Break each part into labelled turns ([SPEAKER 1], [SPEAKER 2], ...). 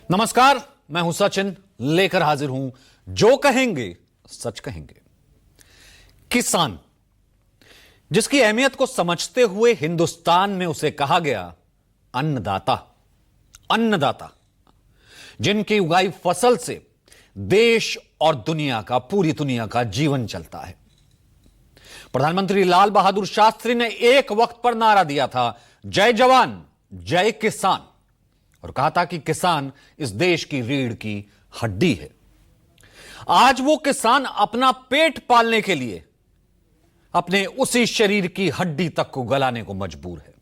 [SPEAKER 1] नमस्कार, मैं हूं सचिन, लेकर हाजिर हूं जो कहेंगे सच कहेंगे। किसान, जिसकी अहमियत को समझते हुए हिंदुस्तान में उसे कहा गया अन्नदाता। अन्नदाता, जिनकी उगाई फसल से देश और पूरी दुनिया का जीवन चलता है। प्रधानमंत्री लाल बहादुर शास्त्री ने एक वक्त पर नारा दिया था, जय जवान जय किसान, और कहा था कि किसान इस देश की रीढ़ की हड्डी है। आज वो किसान अपना पेट पालने के लिए अपने उसी शरीर की हड्डी तक को गलाने को मजबूर है।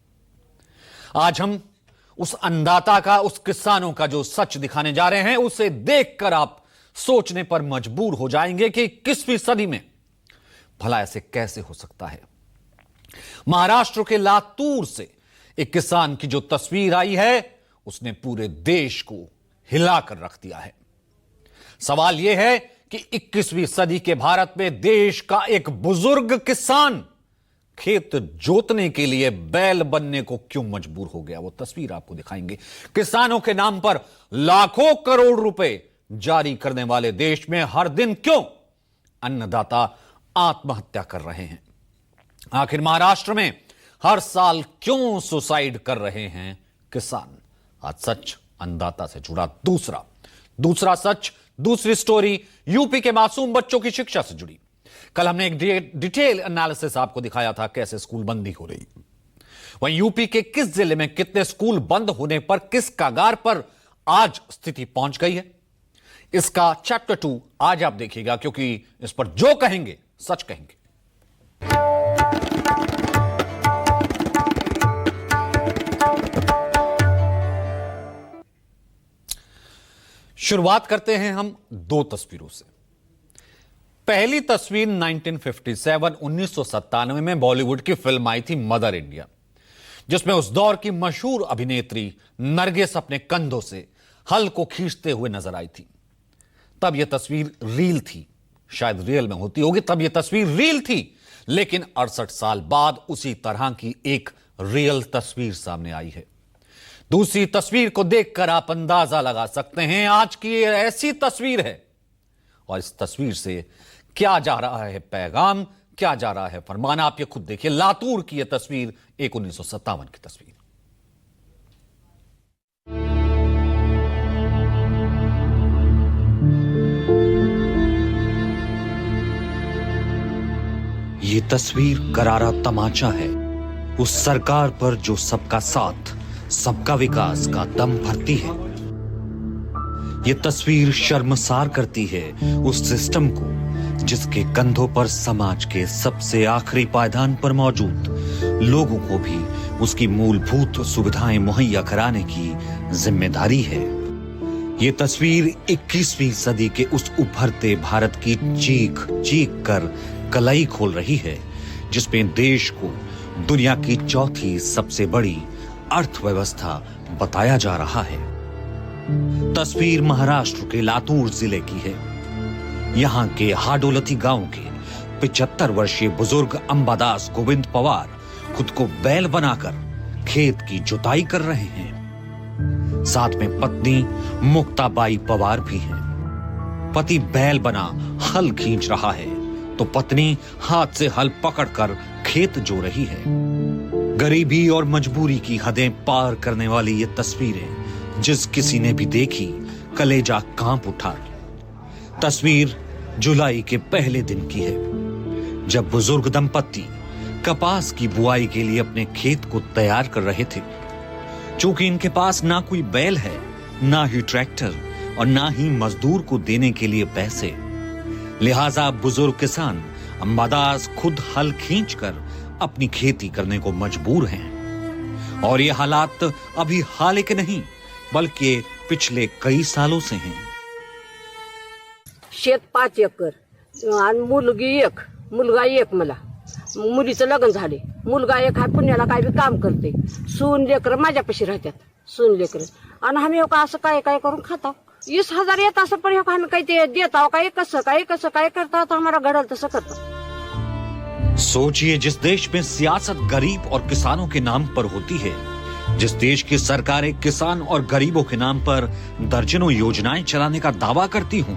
[SPEAKER 1] आज हम उस अन्नदाता का, उस किसानों का जो सच दिखाने जा रहे हैं, उसे देखकर आप सोचने पर मजबूर हो जाएंगे कि 21वीं सदी में भला ऐसे कैसे हो सकता है। महाराष्ट्र के लातूर से एक किसान की जो तस्वीर आई है, उसने पूरे देश को हिलाकर रख दिया है। सवाल यह है कि 21वीं सदी के भारत में देश का एक बुजुर्ग किसान खेत जोतने के लिए बैल बनने को क्यों मजबूर हो गया। वो तस्वीर आपको दिखाएंगे। किसानों के नाम पर लाखों करोड़ रुपए जारी करने वाले देश में हर दिन क्यों अन्नदाता आत्महत्या कर रहे हैं। आखिर महाराष्ट्र में हर साल क्यों सुसाइड कर रहे हैं किसान। आज सच अन्नदाता से जुड़ा दूसरा सच, दूसरी स्टोरी यूपी के मासूम बच्चों की शिक्षा से जुड़ी। कल हमने एक डिटेल एनालिसिस आपको दिखाया था कैसे स्कूल बंदी हो रही। वहीं यूपी के किस जिले में कितने स्कूल बंद होने पर किस कगार पर आज स्थिति पहुंच गई है, इसका चैप्टर 2 आज आप देखिएगा, क्योंकि इस पर जो कहेंगे सच कहेंगे। शुरुआत करते हैं हम दो तस्वीरों से। पहली तस्वीर 1997 में बॉलीवुड की फिल्म आई थी मदर इंडिया, जिसमें उस दौर की मशहूर अभिनेत्री नरगिस अपने कंधों से हल को खींचते हुए नजर आई थी। तब यह तस्वीर रील थी, शायद रियल में होती होगी, तब यह तस्वीर रील थी। लेकिन 68 साल बाद उसी तरह की एक रियल तस्वीर सामने आई है। दूसरी तस्वीर को देखकर आप अंदाजा लगा सकते हैं आज की ये ऐसी तस्वीर है, और इस तस्वीर से क्या जा रहा है पैगाम, क्या जा रहा है फरमान, आप ये खुद देखिए। लातूर की यह तस्वीर एक 1957 की तस्वीर।
[SPEAKER 2] ये तस्वीर करारा तमाचा है उस सरकार पर जो सबका साथ, सबका विकास का दम भरती है। ये तस्वीर शर्मसार करती है उस सिस्टम को जिसके कंधों पर समाज के सबसे आखिरी पायदान पर मौजूद लोगों को भी उसकी मूलभूत सुविधाएं मुहैया कराने की जिम्मेदारी है। ये तस्वीर 21वीं सदी के उस उभरते भारत की चीख चीख कर कलाई खोल रही है, जिसमें देश को दुनिया की चौथी सबसे बड़ी अर्थव्यवस्था बताया जा रहा है। तस्वीर महाराष्ट्र के लातूर जिले की है। यहां के हाडोलती गांव के 75 वर्षीय बुजुर्ग अंबादास गोविंद पवार खुद को बैल बनाकर खेत की जुताई कर रहे हैं। साथ में पत्नी मुक्ताबाई पवार भी हैं। पति बैल बना हल खींच रहा है तो पत्नी हाथ से हल पकड़कर खेत जो रही है। गरीबी और मजबूरी की हदें पार करने वाली ये तस्वीरें जिस किसी ने भी देखी कलेजा कांप उठा। तस्वीर जुलाई के पहले दिन की है, जब बुजुर्ग दंपत्ति कपास की बुआई के लिए अपने खेत को तैयार कर रहे थे। चूंकि इनके पास ना कोई बैल है, ना ही ट्रैक्टर और ना ही मजदूर को देने के लिए पैसे, लिहाजा बुजुर्ग किसान अंबादास खुद हल खींचकर अपनी खेती करने को मजबूर हैं। और ये हालात अभी हाल के नहीं बल्कि पिछले कई सालों से हैं।
[SPEAKER 3] शेत 5 एकर आणि मुलगा एक मला मुलीचं लग्न झाले, मुलगा एक आहे पुण्याला काय बी काम करते, सून लेकर माझ्यापाशी राहतात, सून लेकर आणि आम्ही असं काय काय करून खाता। 20,000 येत असं पण आम्ही काही ते देता काय कसं काय करता तो हमारा घडल तसं करता।
[SPEAKER 2] सोचिए, जिस देश में सियासत गरीब और किसानों के नाम पर होती है, जिस देश की सरकारें किसान और गरीबों के नाम पर दर्जनों योजनाएं चलाने का दावा करती हूं,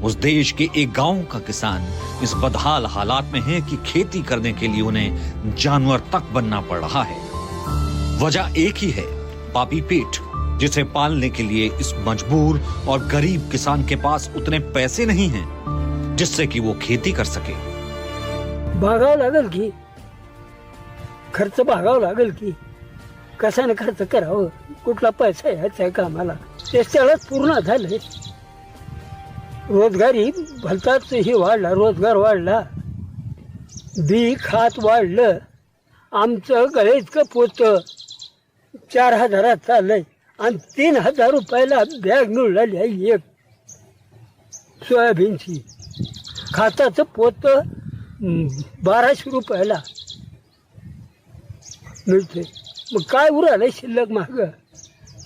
[SPEAKER 2] उस देश के एक गांव का किसान इस बदहाल हालात में है कि खेती करने के लिए उन्हें जानवर तक बनना पड़ रहा है। वजह एक ही है, पापी पेट, जिसे पालने के लिए इस मजबूर और गरीब किसान के पास उतने पैसे नहीं हैं जिससे कि वो खेती कर सके।
[SPEAKER 4] भागावं लागेल की, खर्च भागावं लागेल की, कशाने खर्च करावं, कुठला पैसा यायचा आहे का आम्हाला, ते सगळं पूर्ण झालंय। रोजगारी भलताच ही वाढला, रोजगार वाढला, बी खात वाढलं, आमचं गळेचं पोतं 4,000 चाललंय आणि 3,000 रुपयाला बॅग मिळाली आहे एक सोयाबीनची, खाताचं पोतं 1,200 रुपयाला मिळते। मग काय उरालंय शिल्लक माग,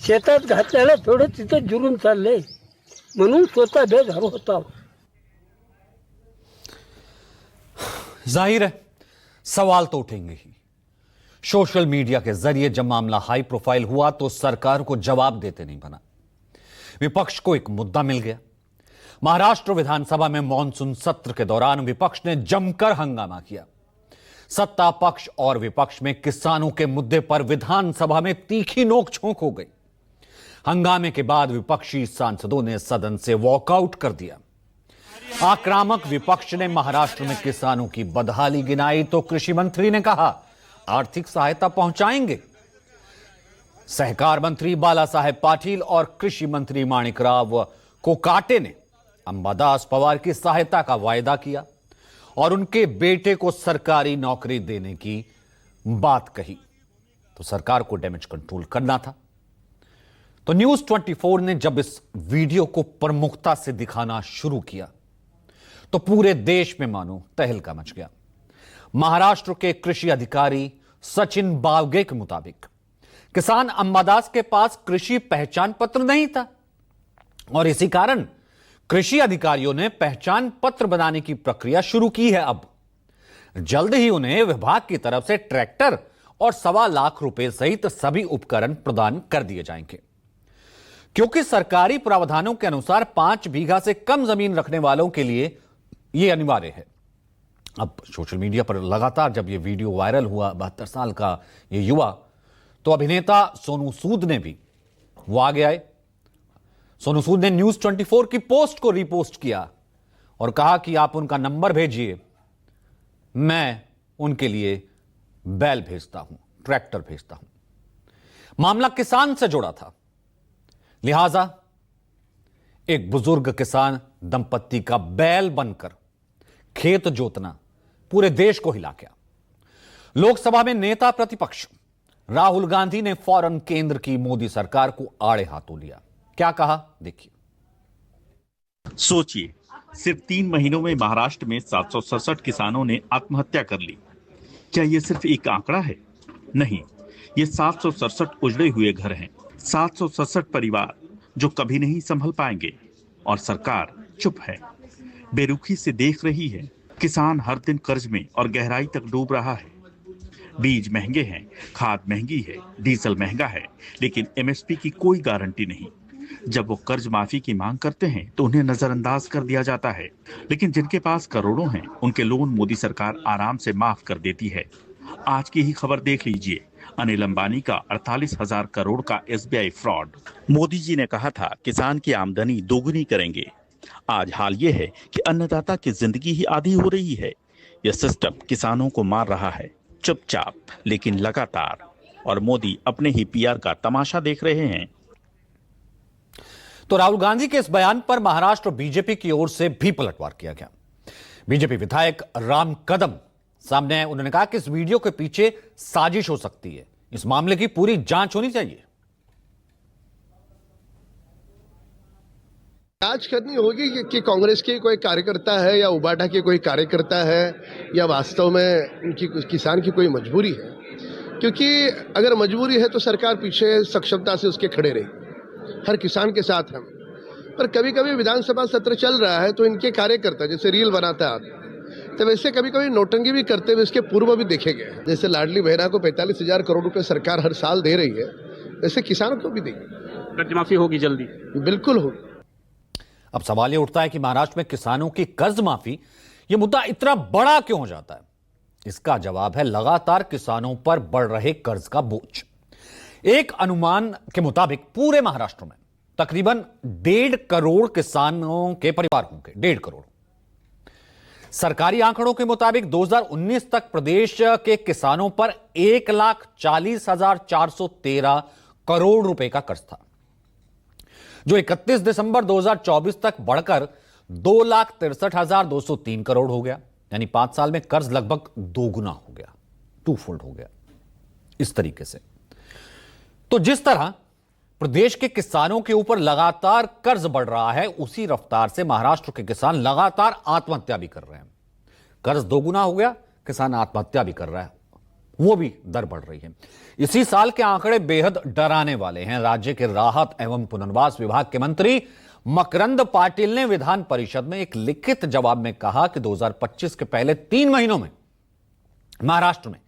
[SPEAKER 4] शेतात घातल्याला थोडं तिथं जुरून चाललंय, म्हणून स्वतः बेजार होता।
[SPEAKER 1] जाहिर है सवाल तो उठेंगे ही। सोशल मीडिया के जरिए जब मामला हाई प्रोफाइल हुआ तो सरकार को जवाब देते नहीं बना, विपक्ष को एक मुद्दा मिल गया। महाराष्ट्र विधानसभा में मॉनसून सत्र के दौरान विपक्ष ने जमकर हंगामा किया। सत्ता पक्ष और विपक्ष में किसानों के मुद्दे पर विधानसभा में तीखी नोकझोंक हो गई। हंगामे के बाद विपक्षी सांसदों ने सदन से वॉकआउट कर दिया। आक्रामक विपक्ष ने महाराष्ट्र में किसानों की बदहाली गिनाई तो कृषि मंत्री ने कहा आर्थिक सहायता पहुंचाएंगे। सहकार मंत्री बाला साहेब पाटिल और कृषि मंत्री माणिकराव कोकाटे ने अंबादास पवार की सहायता का वायदा किया और उनके बेटे को सरकारी नौकरी देने की बात कही। तो सरकार को डैमेज कंट्रोल करना था। तो न्यूज 24 ने जब इस वीडियो को प्रमुखता से दिखाना शुरू किया तो पूरे देश में मानो तहलका मच गया। महाराष्ट्र के कृषि अधिकारी सचिन बावगे के मुताबिक किसान अंबादास के पास कृषि पहचान पत्र नहीं था और इसी कारण कृषि अधिकारियों ने पहचान पत्र बनाने की प्रक्रिया शुरू की है। अब जल्द ही उन्हें विभाग की तरफ से ट्रैक्टर और 1.25 लाख रुपए सहित सभी उपकरण प्रदान कर दिए जाएंगे, क्योंकि सरकारी प्रावधानों के अनुसार 5 बीघा से कम जमीन रखने वालों के लिए यह अनिवार्य है। अब सोशल मीडिया पर लगातार जब यह वीडियो वायरल हुआ, 72 साल का यह युवा, तो अभिनेता सोनू सूद ने भी वो आगे आए। सोनू सूद ने न्यूज 24 की पोस्ट को रीपोस्ट किया और कहा कि आप उनका नंबर भेजिए, मैं उनके लिए बैल भेजता हूं, ट्रैक्टर भेजता हूं। मामला किसान से जुड़ा था, लिहाजा एक बुजुर्ग किसान दंपत्ति का बैल बनकर खेत जोतना पूरे देश को हिला गया। लोकसभा में नेता प्रतिपक्ष राहुल गांधी ने फौरन केंद्र की मोदी सरकार को आड़े हाथों लिया। क्या कहा, देखिए।
[SPEAKER 5] सोचिए, सिर्फ 3 महीनों में महाराष्ट्र में 767 किसानों ने आत्महत्या कर ली। क्या ये सिर्फ एक आंकड़ा है? नहीं, ये 767 उजड़े हुए घर हैं, 767 परिवार जो कभी नहीं संभल पाएंगे और सरकार चुप है, बेरुखी से देख रही है। किसान हर दिन कर्ज में और गहराई तक डूब रहा है। बीज महंगे हैं, खाद महंगी है, डीजल महंगा है, लेकिन एमएसपी की कोई गारंटी नहीं। जब वो कर्ज माफी की मांग करते हैं तो उन्हें नजरअंदाज कर दिया जाता है, लेकिन जिनके पास करोड़ों हैं उनके लोन मोदी सरकार आराम से माफ कर देती है। आज की ही खबर देख लीजिए, अनिल अंबानी का 48,000 करोड़ का एसबीआई फ्रॉड। मोदी जी ने कहा था किसान की आमदनी दोगुनी करेंगे। आज हाल ये है कि अन्नदाता की जिंदगी ही आधी हो रही है। यह सिस्टम किसानों को मार रहा है, चुपचाप लेकिन लगातार, और मोदी अपने ही पीआर का तमाशा देख रहे हैं।
[SPEAKER 1] तो राहुल गांधी के इस बयान पर महाराष्ट्र बीजेपी की ओर से भी पलटवार किया गया। बीजेपी विधायक राम कदम सामने आए। उन्होंने कहा कि इस वीडियो के पीछे साजिश हो सकती है, इस मामले की पूरी जांच होनी चाहिए।
[SPEAKER 6] जांच करनी होगी कि कांग्रेस के कोई कार्यकर्ता है या उबाटा के कोई कार्यकर्ता है या वास्तव में उनकी किसान की कोई मजबूरी है। क्योंकि अगर मजबूरी है तो सरकार पीछे सक्षमता से उसके खड़े रही, हर किसान के साथ हम। पर कभी कभी विधानसभा सत्र चल रहा है तो इनके कार्यकर्ता जैसे रील बनाता है तो वैसे कभी कभी नोटंकी भी करते हुए इसके पूर्व भी देखे गए। जैसे लाडली बहना को 45,000 करोड़ रुपए सरकार हर साल दे रही है, ऐसे किसानों को भी देंगे।
[SPEAKER 7] कर्ज माफी होगी जल्दी?
[SPEAKER 6] बिल्कुल होगी।
[SPEAKER 1] अब सवाल यह उठता है कि महाराष्ट्र में किसानों की कर्ज माफी यह मुद्दा इतना बड़ा क्यों हो जाता है। इसका जवाब है लगातार किसानों पर बढ़ रहे कर्ज का बोझ। एक अनुमान के मुताबिक पूरे महाराष्ट्र में तकरीबन 1.5 करोड़ किसानों के परिवार होंगे। 1.5 करोड़। सरकारी आंकड़ों के मुताबिक 2019 तक प्रदेश के किसानों पर 1,40,413 करोड़ रुपए का कर्ज था, जो 31 दिसंबर 2024 तक बढ़कर 2,63,203 करोड़ हो गया। यानी 5 साल में कर्ज लगभग दोगुना हो गया, 2-fold हो गया। इस तरीके से तो जिस तरह प्रदेश के किसानों के ऊपर लगातार कर्ज बढ़ रहा है, उसी रफ्तार से महाराष्ट्र के किसान लगातार आत्महत्या भी कर रहे हैं। कर्ज दोगुना हो गया, किसान आत्महत्या भी कर रहा है, वो भी दर बढ़ रही है। इसी साल के आंकड़े बेहद डराने वाले हैं। राज्य के राहत एवं पुनर्वास विभाग के मंत्री मकरंद पाटिल ने विधान परिषद में एक लिखित जवाब में कहा कि 2025 के पहले 3 महीनों में महाराष्ट्र में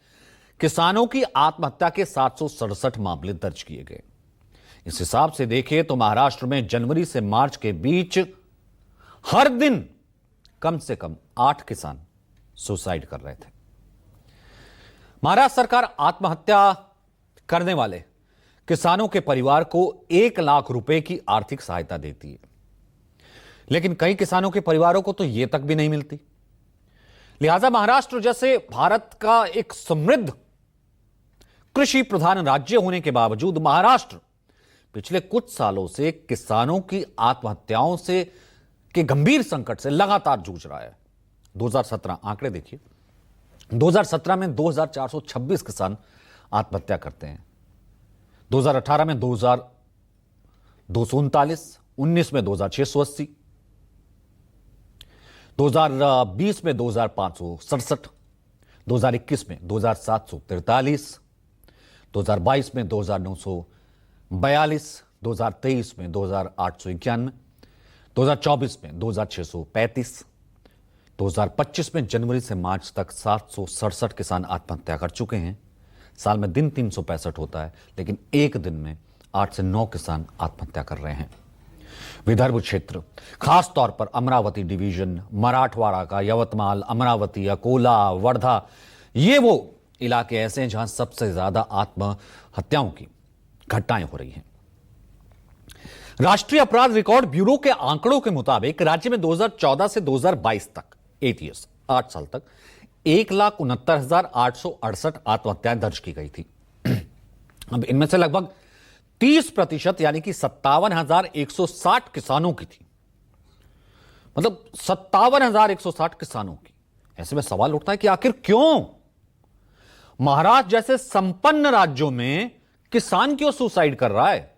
[SPEAKER 1] किसानों की आत्महत्या के 767 मामले दर्ज किए गए। इस हिसाब से देखें तो महाराष्ट्र में जनवरी से मार्च के बीच हर दिन कम से कम 8 किसान सुसाइड कर रहे थे। महाराष्ट्र सरकार आत्महत्या करने वाले किसानों के परिवार को 1 लाख रुपए की आर्थिक सहायता देती है, लेकिन कई किसानों के परिवारों को तो यह तक भी नहीं मिलती। लिहाजा महाराष्ट्र जैसे भारत का एक समृद्ध कृषि प्रधान राज्य होने के बावजूद महाराष्ट्र पिछले कुछ सालों से किसानों की आत्महत्याओं से के गंभीर संकट से लगातार जूझ रहा है। 2017 आंकड़े देखिए, 2017 में 2,426 किसान आत्महत्या करते हैं, 2018 में 2,239, 19 में 2,680, 2020 में 2,567, 2021 में 2,743, 2022 में 2,942, 2023 में 2,891, 2024 में 2,635, 2025 में जनवरी से मार्च तक 767 किसान आत्महत्या कर चुके हैं। साल में दिन 365 होता है, लेकिन एक दिन में 8 से 9 किसान आत्महत्या कर रहे हैं। विदर्भ क्षेत्र, खास तौर पर अमरावती डिवीजन, मराठवाड़ा का यवतमाल, अमरावती, अकोला, वर्धा, ये वो इलाके ऐसे हैं जहां सबसे ज्यादा आत्महत्याओं की घटनाएं हो रही हैं। राष्ट्रीय अपराध रिकॉर्ड ब्यूरो के आंकड़ों के मुताबिक राज्य में 2014 से 2022 तक 8 साल तक 1,69,868 आत्महत्याएं दर्ज की गई थी। अब इनमें से लगभग 30% यानी कि 57,160 किसानों की थी। मतलब 57,160 किसानों की। ऐसे में सवाल उठता है कि आखिर क्यों महाराष्ट्र जैसे संपन्न राज्यों में किसान क्यों सुसाइड कर रहा है?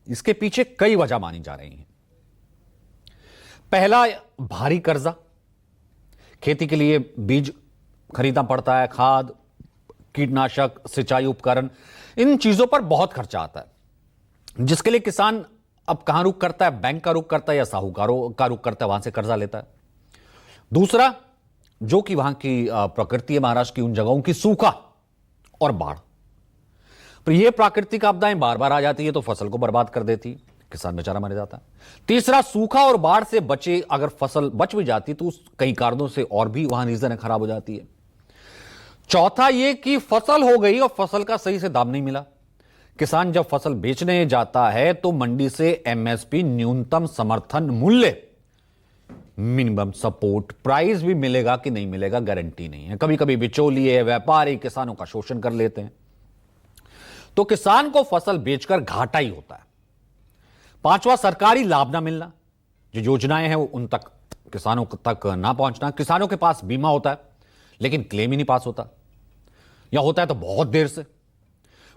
[SPEAKER 1] इसके पीछे कई वजह मानी जा रही हैं। पहला, भारी कर्जा, खेती के लिए बीज खरीदना पड़ता है, खाद, कीटनाशक, सिंचाई उपकरण, इन चीजों पर बहुत खर्चा आता है, जिसके लिए किसान अब कहां रुख करता है? बैंक का रुख करता है या साहूकारों का रुख करता है, वहां से कर्जा लेता है। दूसरा, जो कि वहां की प्रकृति है महाराष्ट्र की, उन जगहों की सूखा और बाढ़। पर यह प्राकृतिक आपदाएं बार बार आ जाती है तो फसल को बर्बाद कर देती, किसान बेचारा मर जाता है। तीसरा, सूखा और बाढ़ से बचे, अगर फसल बच भी जाती तो कई कारणों से और भी वहां रीजन खराब हो जाती है। चौथा, यह कि फसल हो गई और फसल का सही से दाम नहीं मिला। किसान जब फसल बेचने जाता है तो मंडी से एमएसपी, न्यूनतम समर्थन मूल्य, मिनिमम सपोर्ट प्राइस भी मिलेगा कि नहीं मिलेगा गारंटी नहीं है। कभी कभी बिचौलिए, व्यापारी किसानों का शोषण कर लेते हैं, तो किसान को फसल बेचकर घाटा ही होता है। पांचवा, सरकारी लाभ ना मिलना, जो योजनाएं हैं वो उन तक, किसानों तक ना पहुंचना। किसानों के पास बीमा होता है लेकिन क्लेम ही नहीं पास होता, या होता है तो बहुत देर से।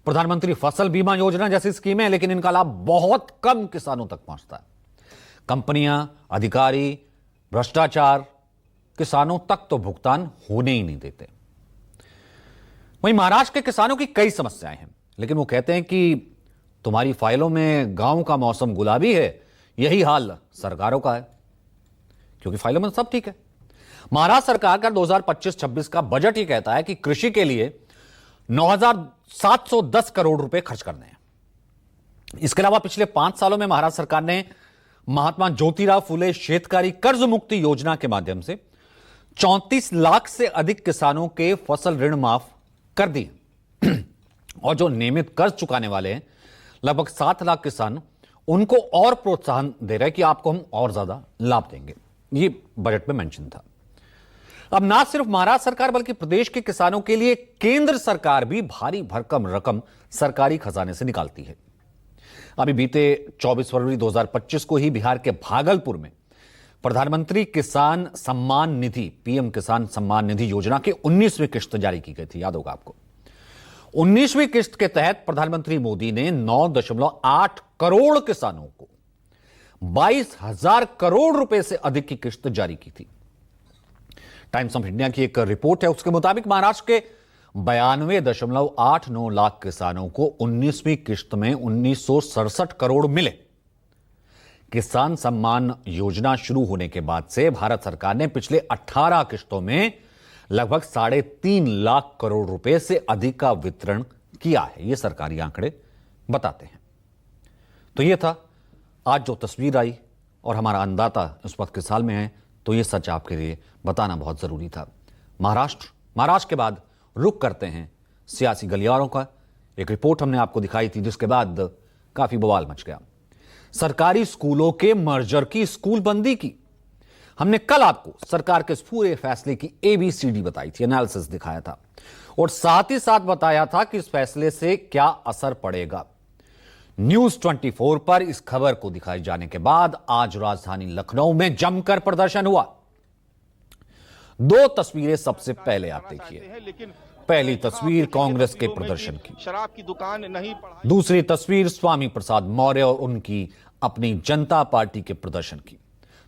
[SPEAKER 1] प्रधानमंत्री फसल बीमा योजना जैसी स्कीमें हैं, लेकिन इनका लाभ बहुत कम किसानों तक पहुंचता है। कंपनियां, अधिकारी, भ्रष्टाचार, किसानों तक तो भुगतान होने ही नहीं देते। वहीं महाराष्ट्र के किसानों की कई समस्याएं हैं, लेकिन वो कहते हैं कि तुम्हारी फाइलों में गांव का मौसम गुलाबी है, यही हाल सरकारों का है, क्योंकि फाइलों में सब ठीक है। महाराष्ट्र सरकार का 2025-26 का बजट ही कहता है कि कृषि के लिए 9,710 करोड़ रुपए खर्च करने हैं। इसके अलावा पिछले 5 सालों में महाराष्ट्र सरकार ने महात्मा ज्योतिराव फुले शेतकारी कर्ज मुक्ति योजना के माध्यम से 34 लाख से अधिक किसानों के फसल ऋण माफ कर दिए और जो नियमित कर्ज चुकाने वाले हैं लगभग 7 लाख किसान, उनको और प्रोत्साहन दे रहे हैं कि आपको हम और ज्यादा लाभ देंगे। ये बजट में मेंशन था। अब ना सिर्फ महाराष्ट्र सरकार बल्कि प्रदेश के किसानों के लिए केंद्र सरकार भी भारी भरकम रकम सरकारी खजाने से निकालती है। अभी बीते 24 फरवरी 2025 को ही बिहार के भागलपुर में प्रधानमंत्री किसान सम्मान निधि पीएम किसान सम्मान निधि योजना की 19वीं किस्त जारी की गई थी, याद होगा आपको। 19वीं किस्त के तहत प्रधानमंत्री मोदी ने 9.8 करोड़ किसानों को 22,000 करोड़ रुपए से अधिक की किस्त जारी की थी। टाइम्स ऑफ इंडिया की एक रिपोर्ट है, उसके मुताबिक महाराष्ट्र के 92.89 लाख किसानों को 19वीं किस्त में 1967 करोड़ मिले। किसान सम्मान योजना शुरू होने के बाद से भारत सरकार ने पिछले 18 किस्तों में लगभग 3.5 लाख करोड़ रुपए से अधिक का वितरण किया है। यह सरकारी आंकड़े बताते हैं। तो यह था आज जो तस्वीर आई और हमारा अंदाता इस वक्त किस हाल में है, तो यह सच आपके लिए बताना बहुत जरूरी था। महाराष्ट्र के बाद रुख करते हैं सियासी गलियारों का। एक रिपोर्ट हमने आपको दिखाई थी जिसके बाद काफी बवाल मच गया। सरकारी स्कूलों के मर्जर की स्कूल बंदी की हमने कल आपको सरकार के इस पूरे फैसले की ABCD बताई थी, एनालिसिस दिखाया था और साथ ही साथ बताया था कि इस फैसले से क्या असर पड़ेगा। न्यूज 24 पर इस खबर को दिखाए जाने के बाद आज राजधानी लखनऊ में जमकर प्रदर्शन हुआ। 2 तस्वीरें सबसे पहले आप देखिए। पहली तस्वीर कांग्रेस के प्रदर्शन की,
[SPEAKER 7] शराब की दुकान नहीं,
[SPEAKER 1] दूसरी तस्वीर स्वामी प्रसाद मौर्य और उनकी अपनी जनता पार्टी के प्रदर्शन की।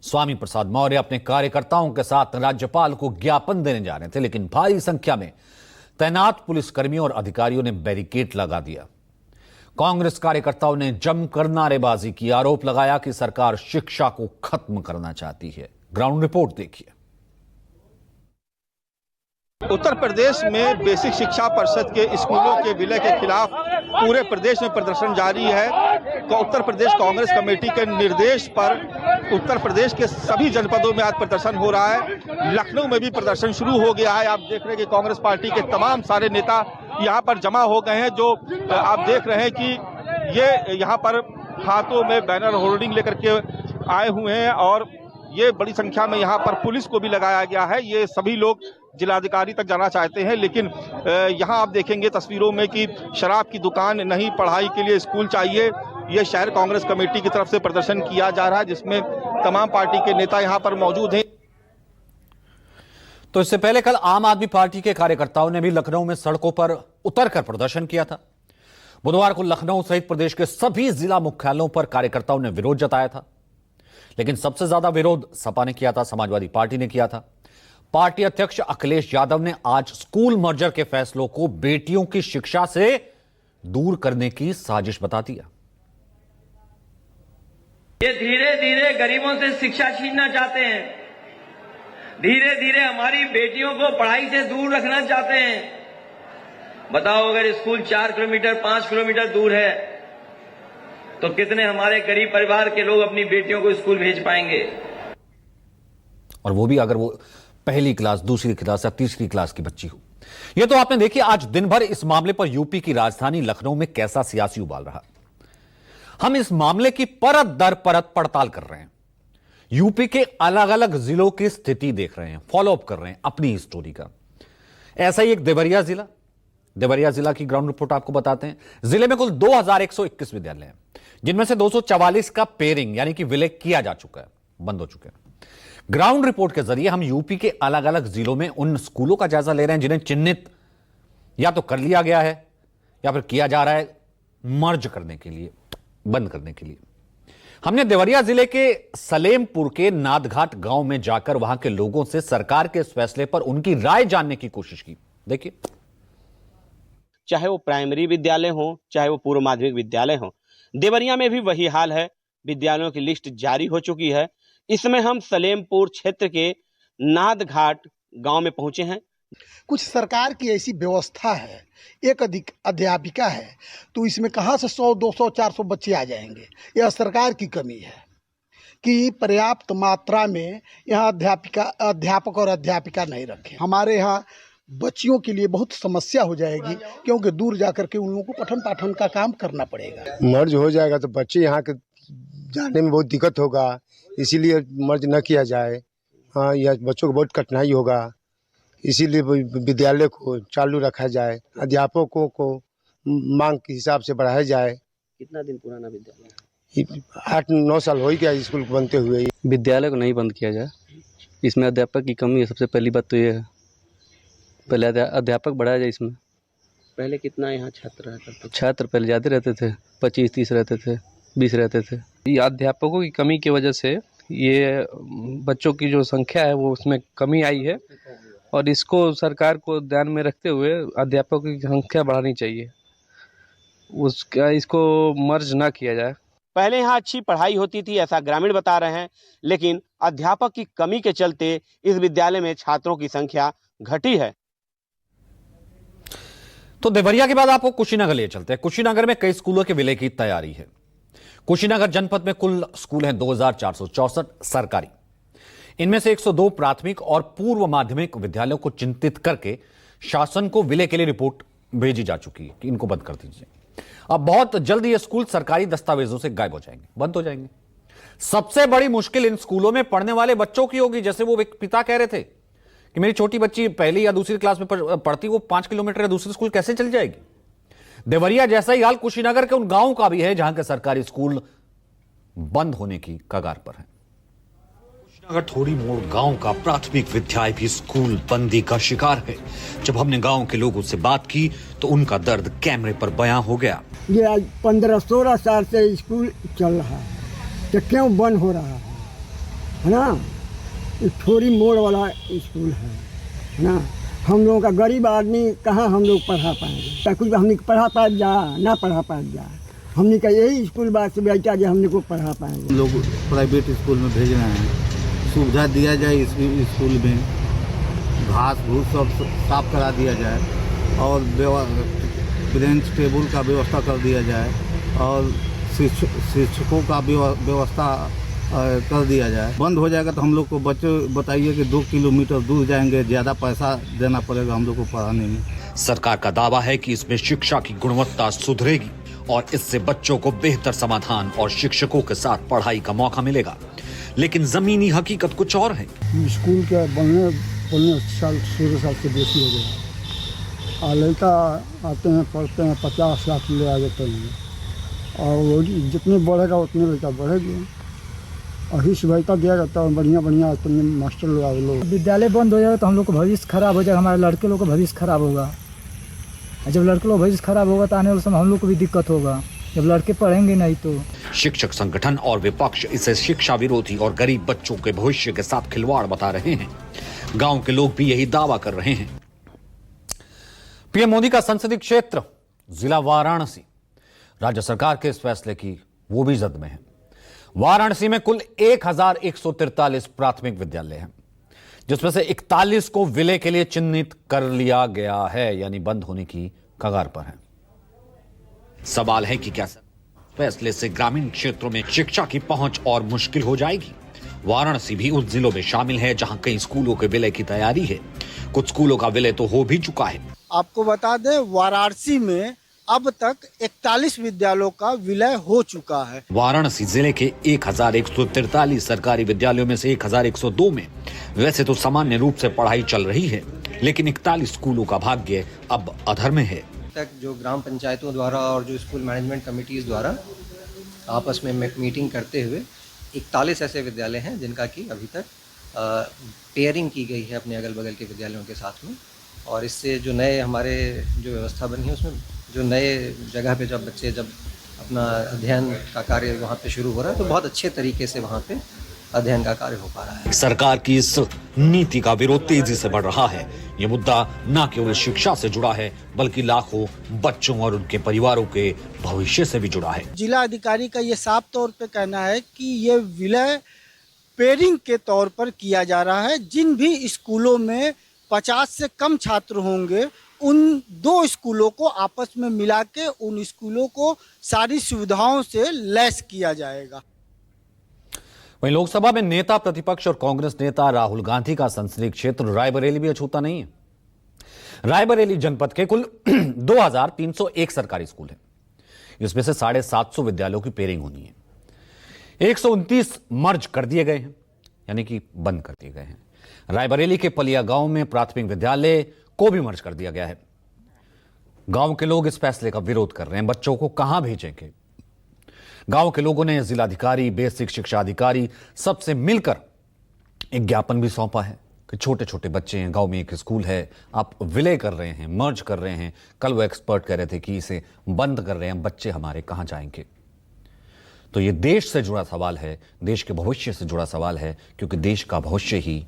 [SPEAKER 1] स्वामी प्रसाद मौर्य अपने कार्यकर्ताओं के साथ राज्यपाल को ज्ञापन देने जा रहे थे, लेकिन भारी संख्या में तैनात पुलिसकर्मियों और अधिकारियों ने बैरिकेड लगा दिया। कांग्रेस कार्यकर्ताओं ने जमकर नारेबाजी की, आरोप लगाया कि सरकार शिक्षा को खत्म करना चाहती है। ग्राउंड रिपोर्ट देखिए।
[SPEAKER 7] उत्तर प्रदेश में बेसिक शिक्षा परिषद के स्कूलों के विलय के खिलाफ पूरे प्रदेश में प्रदर्शन जारी है। उत्तर प्रदेश कांग्रेस कमेटी के निर्देश पर उत्तर प्रदेश के सभी जनपदों में आज प्रदर्शन हो रहा है। लखनऊ में भी प्रदर्शन शुरू हो गया है। आप देख रहे हैं कि कांग्रेस पार्टी के तमाम सारे नेता यहाँ पर जमा हो गए हैं। जो आप देख रहे हैं कि ये यहाँ पर हाथों में बैनर होर्डिंग लेकर के आए हुए हैं और ये बड़ी संख्या में यहाँ पर पुलिस को भी लगाया गया है। ये सभी लोग जिलाधिकारी तक जाना चाहते हैं, लेकिन यहाँ आप देखेंगे तस्वीरों में कि शराब की दुकान नहीं, पढ़ाई के लिए स्कूल चाहिए। ये शहर कांग्रेस कमेटी की तरफ से प्रदर्शन किया जा रहा है, जिसमें तमाम पार्टी के नेता यहाँ पर मौजूद हैं।
[SPEAKER 1] तो इससे पहले कल आम आदमी पार्टी के कार्यकर्ताओं ने भी लखनऊ में सड़कों पर उतरकर प्रदर्शन किया था। बुधवार को लखनऊ सहित प्रदेश के सभी जिला मुख्यालयों पर कार्यकर्ताओं ने विरोध जताया था, लेकिन सबसे ज्यादा विरोध सपा ने किया था, समाजवादी पार्टी ने किया था। पार्टी अध्यक्ष अखिलेश यादव ने आज स्कूल मर्जर के फैसलों को बेटियों की शिक्षा से दूर करने की साजिश बता दिया।
[SPEAKER 8] ये धीरे धीरे गरीबों से शिक्षा छीनना चाहते हैं, धीरे धीरे हमारी बेटियों को पढ़ाई से दूर रखना चाहते हैं। बताओ, अगर स्कूल 4 किलोमीटर 5 किलोमीटर दूर है तो कितने हमारे गरीब परिवार के लोग अपनी बेटियों को स्कूल भेज पाएंगे?
[SPEAKER 1] और वो भी अगर वो पहली क्लास, दूसरी क्लास या तीसरी क्लास की बच्ची हो। यह तो आपने देखी आज दिन भर इस मामले पर यूपी की राजधानी लखनऊ में कैसा सियासी उबाल रहा। हम इस मामले की परत दर परत पड़ताल कर रहे हैं, यूपी के अलग अलग जिलों की स्थिति देख रहे हैं, फॉलोअप कर रहे हैं अपनी स्टोरी का। ऐसा ही एक देवरिया जिला की ग्राउंड रिपोर्ट आपको बताते हैं। जिले में कुल 2121 विद्यालय हैं, जिनमें से 244 का पेयरिंग यानी कि विलय किया जा चुका है, बंद हो चुके हैं। ग्राउंड रिपोर्ट के जरिए हम यूपी के अलग अलग जिलों में उन स्कूलों का जायजा ले रहे हैं जिन्हें चिन्हित या तो कर लिया गया है या फिर किया जा रहा है मर्ज करने के लिए, बंद करने के लिए। हमने देवरिया जिले के सलेमपुर के नादघाट गांव में जाकर वहां के लोगों से सरकार के इस फैसले पर उनकी राय जानने की कोशिश की। देखिए,
[SPEAKER 9] चाहे वो प्राइमरी विद्यालय हो, चाहे वो पूर्व माध्यमिक विद्यालय हो, देवरिया में भी वही हाल है। विद्यालयों की लिस्ट जारी हो चुकी है। इसमें हम सलेमपुर क्षेत्र के नादघाट गांव में पहुंचे हैं,
[SPEAKER 10] कुछ सरकार की ऐसी व्यवस्था है, एक अध्यापिका है तो इसमें कहाँ से 100, 200, 400 बच्चे आ जाएंगे। यह सरकार की कमी है कि पर्याप्त मात्रा में यहाँ अध्यापक और अध्यापिका नहीं रखे। हमारे यहाँ बच्चियों के लिए बहुत समस्या हो जाएगी, क्योंकि दूर जाकर के उन लोगों को पठन पाठन का काम करना पड़ेगा।
[SPEAKER 11] मर्ज हो जाएगा तो बच्चे यहाँ के जाने में बहुत दिक्कत होगा, इसीलिए मर्ज न किया जाए। हाँ, यह बच्चों को बहुत कठिनाई होगा, इसीलिए विद्यालय को चालू रखा जाए, अध्यापकों को मांग के हिसाब से बढ़ाया जाए।
[SPEAKER 9] कितना दिन पुराना विद्यालय?
[SPEAKER 11] 8-9 साल हो ही गया स्कूल बनते हुए।
[SPEAKER 12] विद्यालय को नहीं बंद किया जाए, इसमें अध्यापक की कमी है। सबसे पहली बात तो ये है, पहले अध्यापक बढ़ाया जाए इसमें।
[SPEAKER 9] पहले कितना यहाँ छात्र रहते थे?
[SPEAKER 12] छात्र पहले ज़्यादा रहते थे, 25-30 रहते थे, 20 रहते थे। ये अध्यापकों की कमी की वजह से ये बच्चों की जो संख्या है वो उसमें कमी आई है, और इसको सरकार को ध्यान में रखते हुए अध्यापकों की संख्या बढ़ानी चाहिए, इसको मर्ज ना किया जाए।
[SPEAKER 9] पहले यहाँ अच्छी पढ़ाई होती थी, ऐसा ग्रामीण बता रहे हैं, लेकिन अध्यापक की कमी के चलते इस विद्यालय में छात्रों की संख्या घटी है।
[SPEAKER 1] तो देवरिया के बाद आपको कुशीनगर ले चलते हैं। कुशीनगर में कई स्कूलों के विलय की तैयारी है। कुशीनगर जनपद में कुल स्कूल हैं 2464 सरकारी। इनमें से 102 प्राथमिक और पूर्व माध्यमिक विद्यालयों को चिंतित करके शासन को विलय के लिए रिपोर्ट भेजी जा चुकी है कि इनको बंद कर दीजिए। अब बहुत जल्द ये स्कूल सरकारी दस्तावेजों से गायब हो जाएंगे, बंद हो जाएंगे। सबसे बड़ी मुश्किल इन स्कूलों में पढ़ने वाले बच्चों की होगी। जैसे वो एक पिता कह रहे थे कि मेरी छोटी बच्ची पहली या दूसरी क्लास में पढ़ती, वो 5 किलोमीटर या दूसरे स्कूल कैसे चल जाएगी। देवरिया जैसा ही हाल कुशीनगर के उन गांवों का भी है जहां के सरकारी स्कूल बंद होने की कगार पर है।
[SPEAKER 2] कुशीनगर थोड़ी मोड़ गांव का प्राथमिक विद्यालय भी स्कूल बंदी का शिकार है। जब हमने गांव के लोगों से बात की तो उनका दर्द कैमरे पर बयां हो गया।
[SPEAKER 4] ये आज 15-16 साल से स्कूल चल रहा है, तो क्यों बंद हो रहा है ना। थोड़ी मोड़ वाला स्कूल है ना। हम लोगों का गरीब आदमी कहाँ हम लोग पढ़ा पाएंगे, कुछ हमने पढ़ा पाए जा ना पढ़ा पाए जा। हमने का यही स्कूल बात से बेटा जो हमने को पढ़ा पाएंगे।
[SPEAKER 13] लोग प्राइवेट स्कूल में भेज रहे हैं, सुविधा दिया जाए इस स्कूल में, घास भूस सब साफ करा दिया जाए और बेंच टेबल का व्यवस्था कर दिया जाए और शिक्षकों का व्यवस्था कर दिया जाए। बंद हो जाएगा तो हम लोग को बच्चे बताइए कि 2 किलोमीटर दूर जाएंगे, ज़्यादा पैसा देना पड़ेगा हम लोग को पढ़ाने में।
[SPEAKER 2] सरकार का दावा है कि इसमें शिक्षा की गुणवत्ता सुधरेगी और इससे बच्चों को बेहतर समाधान और शिक्षकों के साथ पढ़ाई का मौका मिलेगा, लेकिन जमीनी हकीकत कुछ और है।
[SPEAKER 4] स्कूल के बनने 16 साल से बेसी हो गया और लड़का आते हैं पढ़ते हैं 50 लाख ले आ जाते हैं और जितने बढ़ेगा उतने लड़का बढ़ेगी और ही सुविधा दिया जाता है। बढ़िया अपने मास्टर लोग। विद्यालय बंद हो जाएगा तो हम लोग का भविष्य खराब हो जाएगा, हमारे लड़के लोग का भविष्य खराब होगा। जब लड़के लोग भविष्य खराब होगा तो आने वाले समय हम लोग को भी दिक्कत होगा, जब लड़के पढ़ेंगे नहीं तो।
[SPEAKER 2] शिक्षक संगठन और विपक्ष इसे शिक्षा विरोधी और गरीब बच्चों के भविष्य के साथ खिलवाड़ बता रहे हैं। गांव के लोग भी यही दावा कर रहे हैं।
[SPEAKER 1] पीएम मोदी का संसदीय क्षेत्र जिला वाराणसी राज्य सरकार के इस फैसले की वो भी जद में है। वाराणसी में कुल 1143 प्राथमिक विद्यालय हैं, जिसमें से 41 को विलय के लिए चिन्हित कर लिया गया है, यानी बंद होने की कगार पर है।
[SPEAKER 2] सवाल है कि क्या फैसले से ग्रामीण क्षेत्रों में शिक्षा की पहुंच और मुश्किल हो जाएगी। वाराणसी भी उन जिलों में शामिल है जहां कई स्कूलों के विलय की तैयारी है। कुछ स्कूलों का विलय तो हो भी चुका है।
[SPEAKER 14] आपको बता दें, वाराणसी में अब तक 41 विद्यालयों का विलय हो चुका है।
[SPEAKER 2] वाराणसी जिले के 1143 सरकारी विद्यालयों में से 1102 में वैसे तो सामान्य रूप से पढ़ाई चल रही है, लेकिन 41 स्कूलों का भाग्य अब अधर में है।
[SPEAKER 15] तक जो ग्राम पंचायतों द्वारा और जो स्कूल मैनेजमेंट कमेटीज द्वारा आपस में मीटिंग करते हुए 41 ऐसे विद्यालय हैं जिनका कि अभी तक पेयरिंग की गई है अपने अगल बगल के विद्यालयों के साथ में, और इससे जो नए हमारे जो व्यवस्था बनी है उसमें जो नए जगह पे जब बच्चे जब अपना अध्ययन का कार्य वहाँ पे शुरू हो रहा है तो बहुत अच्छे तरीके से वहाँ पे अध्ययन का कार्य हो पा रहा है।
[SPEAKER 2] सरकार की इस नीति का विरोध तेजी से बढ़ रहा है। ये मुद्दा न केवल शिक्षा से जुड़ा है बल्कि लाखों बच्चों और उनके परिवारों के भविष्य से भी जुड़ा है।
[SPEAKER 14] जिला अधिकारी का ये साफ तौर पे कहना है कि ये विलय पेयरिंग के तौर पर किया जा रहा है। जिन भी स्कूलों में 50 से कम छात्र होंगे उन 2 स्कूलों को आपस में मिला के उन स्कूलों को सारी सुविधाओं से लैस किया जाएगा।
[SPEAKER 1] वहीं लोकसभा में नेता प्रतिपक्ष और कांग्रेस नेता राहुल गांधी का संसदीय क्षेत्र रायबरेली भी अछूता नहीं है। रायबरेली जनपद के कुल 2301 सरकारी स्कूल हैं। इसमें से 750 विद्यालयों की पेयरिंग होनी है। 129 मर्ज कर दिए गए हैं, यानी कि बंद कर दिए गए हैं। रायबरेली के पलिया गांव में प्राथमिक विद्यालय को भी मर्ज कर दिया गया है। गांव के लोग इस फैसले का विरोध कर रहे हैं। बच्चों को कहां भेजेंगे? गांव के लोगों ने जिलाधिकारी, बेसिक शिक्षा अधिकारी सबसे मिलकर एक ज्ञापन भी सौंपा है कि छोटे छोटे बच्चे हैं, गांव में एक स्कूल है, आप विलय कर रहे हैं, मर्ज कर रहे हैं। कल वो एक्सपर्ट कह रहे थे कि इसे बंद कर रहे हैं, बच्चे हमारे कहां जाएंगे? तो ये देश से जुड़ा सवाल है, देश के भविष्य से जुड़ा सवाल है, क्योंकि देश का भविष्य ही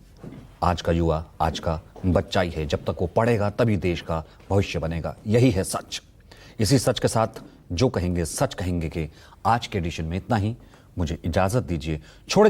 [SPEAKER 1] आज का युवा, आज का बच्चा ही है। जब तक वो पढ़ेगा तभी देश का भविष्य बनेगा। यही है सच। इसी सच के साथ जो कहेंगे सच कहेंगे कि आज के एडिशन में इतना ही। मुझे इजाजत दीजिए। छोड़े